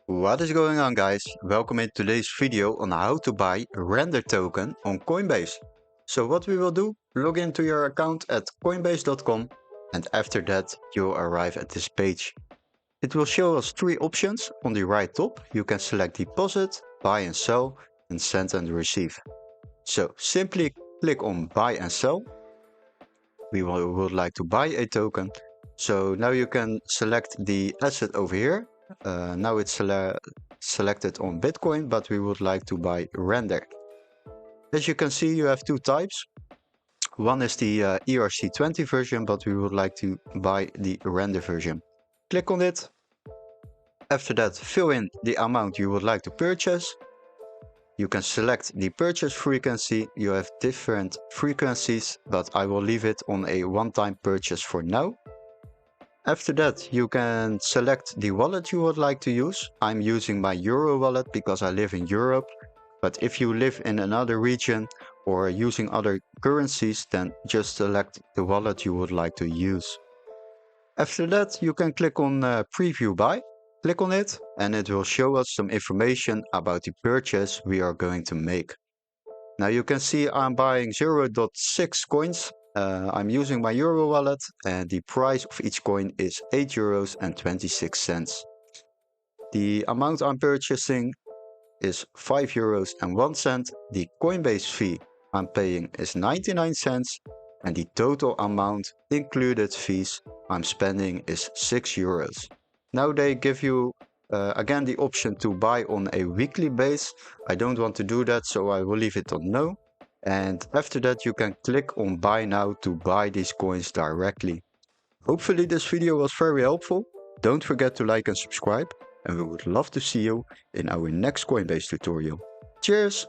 What is going on, guys? Welcome in today's video on how to buy a render token on Coinbase. So what we will do, log into your account at coinbase.com, and after that you'll arrive at this page. It will show us three options. On the right top you can select deposit, buy and sell, and send and receive. So simply click on buy and sell. We would like to buy a token. So now you can select the asset over here. Now it's selected on Bitcoin, but we would like to buy render. As you can see, you have two types. One is the ERC20 version, but we would like to buy the render version. Click on it. After that, fill in the amount you would like to purchase. You can select the purchase frequency. You have different frequencies, but I will leave it on a one-time purchase for now. After that, you can select the wallet you would like to use. I'm using my Euro wallet because I live in Europe. But if you live in another region or using other currencies, then just select the wallet you would like to use. After that, you can click on Preview Buy. Click on it and it will show us some information about the purchase we are going to make. Now you can see I'm buying 0.6 coins. I'm using my Euro wallet and the price of each coin is €8.26. The amount I'm purchasing is €5.01. The Coinbase fee I'm paying is 99 cents and the total amount included fees I'm spending is €6. Now they give you again the option to buy on a weekly base. I don't want to do that, so I will leave it on no. And after that you can click on buy now to buy these coins directly. Hopefully this video was very helpful. Don't forget to like and subscribe, and we would love to see you in our next Coinbase tutorial. Cheers!